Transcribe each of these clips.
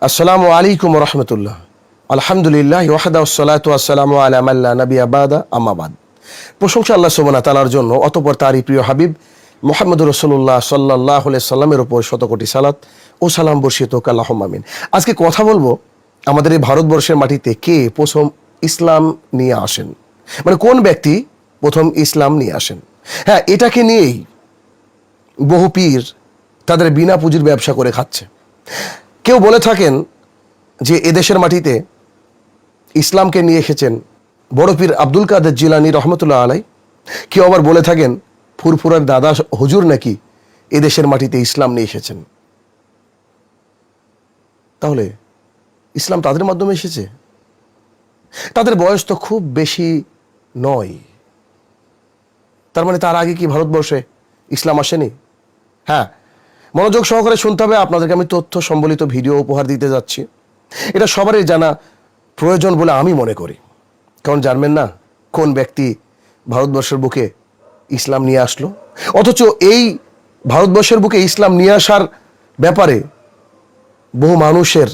আসসালামু আলাইকুম রহমতুল্লাহ। আলহামদুলিল্লাহ ওয়াহদা ওয়াসসালাতু ওয়াসসালামু আলা মান লা নাবিয়্যা বাদা আম্মা বাদ। প্রশংসা আল্লাহ সুবহানাহু ওয়া তাআলার জন্য, অতঃপর তারই প্রিয় হাবিব মুহাম্মদুর রাসূলুল্লাহ সাল্লাল্লাহু আলাইহি সাল্লামের উপর শত কোটি সালাত ও সালাম বর্ষিত হোক, আল্লাহুম্মা আমিন। আজকে কথা বলবো আমাদের এই ভারতবর্ষের মাটিতে কে প্রথম ইসলাম নিয়ে আসেন, মানে কোন ব্যক্তি প্রথম ইসলাম নিয়ে আসেন। হ্যাঁ, এটাকে নিয়েই বহু পীর তাদের বিনা পুঁজির ব্যবসা করে খাচ্ছে। কেউ বলে থাকেন যে এদেশের মাটিতে ইসলামকে নিয়ে এসেছেন বড় পীর আব্দুল কাদের জিলানী রহমতুল্লাহ আলাই। কেউ আবার বলে থাকেন ফুরফুরার দাদা হুজুর নাকি এদেশের মাটিতে ইসলাম নিয়ে এসেছেন। তাহলে ইসলাম তাদের মাধ্যমে এসেছে? তাদের বয়স তো খুব বেশি নয়, তার মানে তার আগে কি ভারতবর্ষে ইসলাম আসেনি? হ্যাঁ, মনোযোগ সহকারে শুনতে হবে। আপনাদেরকে আমি তথ্য সম্বলিত ভিডিও উপহার দিতে যাচ্ছি। এটা সবারই জানা প্রয়োজন বলে আমি মনে করি, কারণ জানবেন না কোন ব্যক্তি ভারতবর্ষের বুকে ইসলাম নিয়ে আসলো। অথচ এই ভারতবর্ষের বুকে ইসলাম নিয়ে আসার ব্যাপারে বহু মানুষের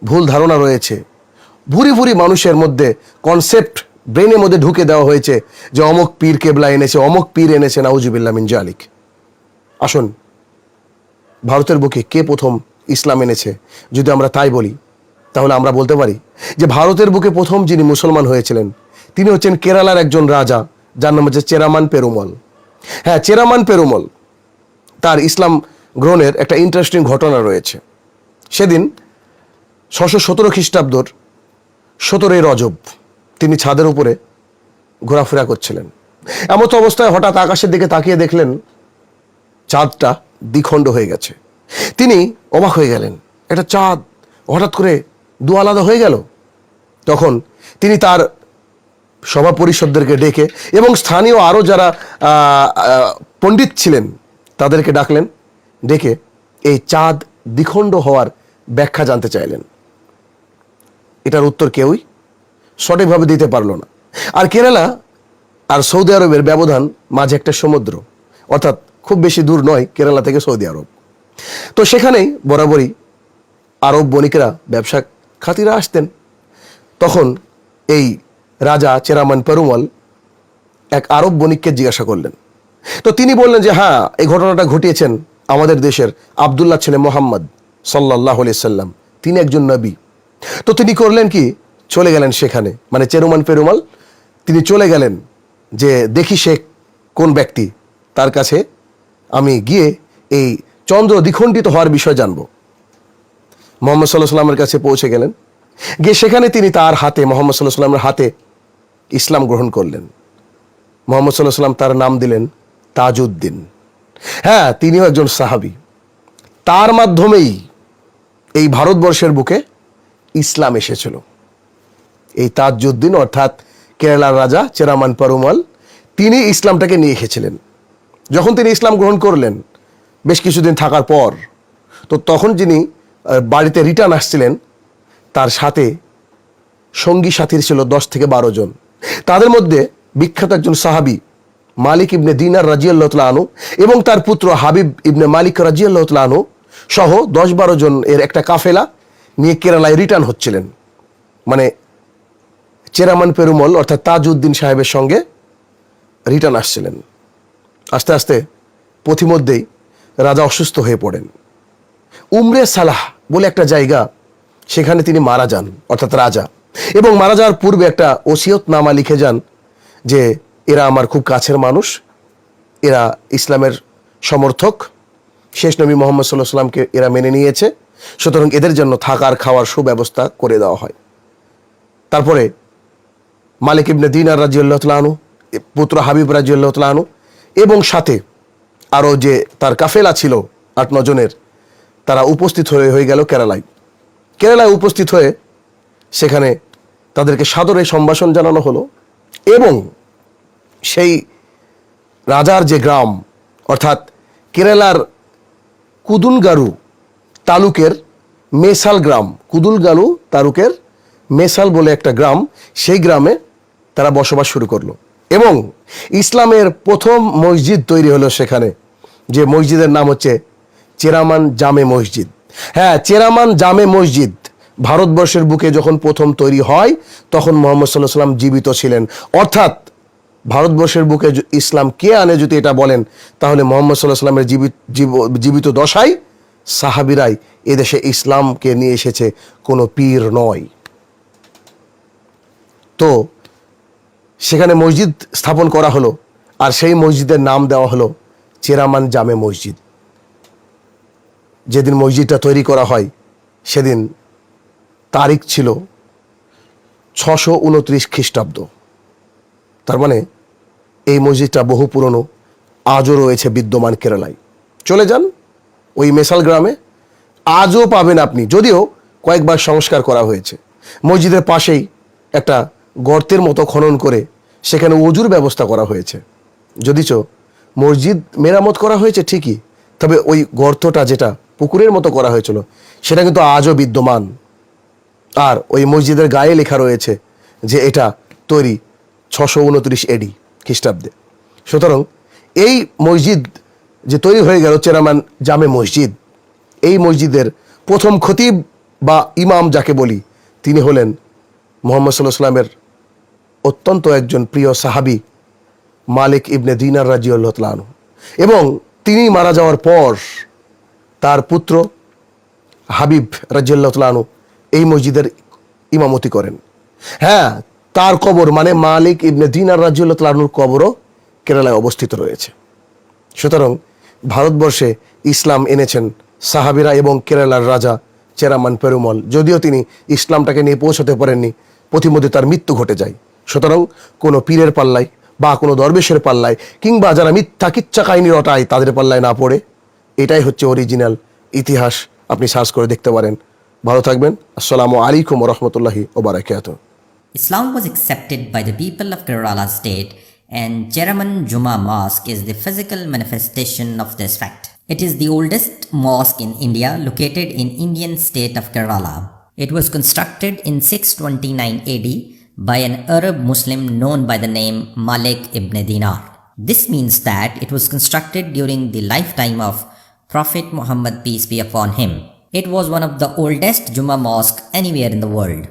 ভুল ধারণা রয়েছে। ভুরি ভুরি মানুষের মধ্যে কনসেপ্ট ব্রেনের মধ্যে ঢুকে দেওয়া হয়েছে যে অমুক পীর কেবলা এনেছে, অমুক পীর এনেছে, নাউজুবিল্লাহ মিন জালিক। আসুন, ভারতের বুকে কে প্রথম ইসলাম এনেছে যদি আমরা তাই বলি, তাহলে আমরা বলতে পারি যে ভারতের বুকে প্রথম যিনি মুসলমান হয়েছিলেন তিনি হচ্ছেন কেরালার একজন রাজা, যার নাম হচ্ছে চেরামান পেরুমল। হ্যাঁ, চেরামান পেরুমল, তার ইসলাম গ্রহণের একটা ইন্টারেস্টিং ঘটনা রয়েছে। সেদিন 617 খ্রিস্টাব্দর 17 রজব তিনি ছাদের উপরে ঘোরাফেরা করছিলেন। এমত অবস্থায় হঠাৎ আকাশের দিকে তাকিয়ে দেখলেন চাঁদটা দ্বিখণ্ড হয়ে গেছে। তিনি অবাক হয়ে গেলেন, এটা চাঁদ হঠাৎ করে দু আলাদা হয়ে গেল। তখন তিনি তার সভা পরিষদদেরকে ডেকে এবং স্থানীয় আরও যারা পণ্ডিত ছিলেন তাদেরকে ডাকলেন, ডেকে এই চাঁদ দ্বিখণ্ড হওয়ার ব্যাখ্যা জানতে চাইলেন। এটার উত্তর কেউই সঠিকভাবে দিতে পারল না। আর কেরালা আর সৌদি আরবের ব্যবধান মাঝে একটা সমুদ্র, অর্থাৎ খুব বেশি দূর নয় কেরালা থেকে সৌদি আরব। তো সেখানেই বরাবরই আরব বণিকেরা, ব্যবসা খাতিরা আসতেন। তখন এই রাজা চেরামান পেরুমল এক আরব বণিককে জিজ্ঞাসা করলেন। তো তিনি বললেন যে হ্যাঁ, এই ঘটনাটা ঘটিয়েছেন আমাদের দেশের আবদুল্লাহ ছেলে মোহাম্মদ সাল্লাল্লাহু আলাইহি সাল্লাম, তিনি একজন নবী। তো তিনি করলেন কি, চলে গেলেন সেখানে, মানে চেরামান পেরুমল তিনি চলে গেলেন যে দেখি সে কোন ব্যক্তি, তার কাছে আমি গিয়ে এই চন্দ্র দ্বিখণ্ডিত হওয়ার বিষয় জানবো। মোহাম্মদ সাল্লাল্লাহু আলাইহি সাল্লামের কাছে পৌঁছে গেলেন, গিয়ে সেখানে তিনি তার হাতে, মোহাম্মদ সাল্লাল্লাহু আলাইহি সাল্লামের হাতে ইসলাম গ্রহণ করলেন। মোহাম্মদ সাল্লাল্লাহু আলাইহি সাল্লাম তার নাম দিলেন তাজউদ্দিন। হ্যাঁ, তিনিও একজন সাহাবী। তার মাধ্যমেই এই ভারতবর্ষের বুকে ইসলাম এসেছিল। এই তাজউদ্দিন অর্থাৎ কেরালার রাজা চেরামান পেরুমল, তিনি ইসলামটাকে নিয়ে এসেছিলেন। যখন তিনি ইসলাম গ্রহণ করলেন বেশ কিছুদিন থাকার পর, তো তখন যিনি বাড়িতে রিটার্ন আসছিলেন তার সাথে সঙ্গী সাথীর ছিল 10 থেকে 12 জন। তাদের মধ্যে বিখ্যাত একজন সাহাবী মালিক ইবনে দিনার রাদিয়াল্লাহু তাআলা আনহু এবং তার পুত্র হাবিব ইবনে মালিক রাদিয়াল্লাহু তাআলা আনহু সহ 10-12 জন এর একটা কাফেলা নিয়ে কেরালায় রিটার্ন হচ্ছিলেন। মানে চেরামান পেরুমল অর্থাৎ তাজউদ্দিন সাহেবের সঙ্গে রিটার্ন আসছিলেন। আস্তে আস্তে পথিমধ্যেই রাজা অসুস্থ হয়ে পড়েন। উমরে সালাহ বলে একটা জায়গা, সেখানে তিনি মারা যান, অর্থাৎ রাজা। এবং মারা যাওয়ার পূর্বে একটা ওসিয়তনামা লিখে যান যে এরা আমার খুব কাছের মানুষ, এরা ইসলামের সমর্থক, শেষ নবী মুহাম্মদ সাল্লাল্লাহু আলাইহি সাল্লামকে এরা মেনে নিয়েছে, সুতরাং এদের জন্য থাকার খাওয়ার সুব্যবস্থা করে দেওয়া হয়। তারপরে মালিক ইবনে দিনার রাদিয়াল্লাহু তাআলা আনহু, পুত্র হাবিব রাদিয়াল্লাহু তাআলা আনহু এবং সাথে আরও যে তার কাফেলা ছিল 8-9 জনের, তারা উপস্থিত হয়ে গেল কেরালায়। কেরালায় উপস্থিত হয়ে সেখানে তাদেরকে সাদরে সম্ভাষণ জানানো হলো এবং সেই রাজার যে গ্রাম, অর্থাৎ কেরালার কুদুলগারু তালুকের মেসাল গ্রাম, কুদুলগারু তালুকের মেসাল বলে একটা গ্রাম, সেই গ্রামে তারা বসবাস শুরু করলো এবং ইসলামের প্রথম মসজিদ তৈরি হলো সেখানে, যে মসজিদের নাম হচ্ছে চেরামান জামে মসজিদ। হ্যাঁ, চেরামান জামে মসজিদ ভারতবর্ষের বুকে যখন প্রথম তৈরি হয় তখন মোহাম্মদ সাল্লাহ সাল্লাম জীবিত ছিলেন। অর্থাৎ ভারতবর্ষের বুকে ইসলাম কে আনে যদি এটা বলেন, তাহলে মোহাম্মদ সাল্লাহ সাল্লামের জীবিত দশায় সাহাবিরাই এদেশে ইসলামকে নিয়ে এসেছে, কোনো পীর নয়। তো সেখানে মসজিদ স্থাপন করা হলো, আর সেই মসজিদের নাম দেওয়া হলো চেরামান জামে মসজিদ। যেদিন মসজিদটা তৈরি করা হয় সেদিন তারিখ ছিল 629 খ্রিস্টাব্দ। তার মানে এই মসজিদটা বহু পুরনো, আজও রয়েছে বিদ্যমান কেরালায়। চলে যান ওই মেসাল গ্রামে, আজও পাবেন আপনি, যদিও কয়েকবার সংস্কার করা হয়েছে। মসজিদের পাশেই একটা গর্তের মতো খনন করে সেখানে অজুর ব্যবস্থা করা হয়েছে। যদিচ মসজিদ মেরামত করা হয়েছে ঠিকই, তবে ওই গর্তটা যেটা পুকুরের মতো করা হয়েছিল সেটা কিন্তু আজও বিদ্যমান। আর ওই মসজিদের গায়ে লেখা রয়েছে যে এটা তৈরি 629 এডি খ্রিস্টাব্দে। সুতরাং এই মসজিদ যে তৈরি হয়ে গেল চেরামান জামে মসজিদ, এই মসজিদের প্রথম খতিব বা ইমাম যাকে বলি, তিনি হলেন মুহাম্মদ সাল্লাল্লাহু আলাইহি সাল্লামের অত্যন্ত একজন প্রিয় সাহাবী মালিক ইবনে দিনার রাদিয়াল্লাহু তাআলা আনহু। এবং তিনি মারা যাওয়ার পর তার পুত্র হাবিব রাদিয়াল্লাহু তাআলা আনহু এই মসজিদের ইমামতি করেন। হ্যাঁ, তার কবর মানে মালিক ইবনে দিনার রাদিয়াল্লাহু তাআলা আনহুর কবরও কেরালায় অবস্থিত রয়েছে। সুতরাং ভারতবর্ষে ইসলাম এনেছেন সাহাবিরা এবং কেরালার রাজা চেরামান পেরুমল। যদিও তিনি ইসলামটাকে নিয়ে পৌঁছাতে পারেননি, পথিমধ্যে তার মৃত্যু ঘটে যায়। সুতরাং কোনো পীরের পাল্লায় বা কোনো দরবেশের পাল্লায় কিংবা যারা মিথ্যা কিচ্ছা কাহিনী রটায় তাদের পাল্লায় না পড়ে, এটাই হচ্ছে অরিজিনাল ইতিহাস। আপনি সার্চ করে দেখতে পারেন। ভালো থাকবেন। আসসালামু আলাইকুম ওয়া রাহমাতুল্লাহি ওয়া বারাকাতুহু। Islam was accepted by the people of Kerala state, and Cheraman Juma Mosque is the physical manifestation of this fact. It is the oldest mosque in India, located in Indian state of Kerala. It was constructed in 629 AD by an Arab Muslim known by the name Malik ibn Dinar. This means that it was constructed during the lifetime of Prophet Muhammad, peace be upon him. It was one of the oldest Juma mosque anywhere in the world.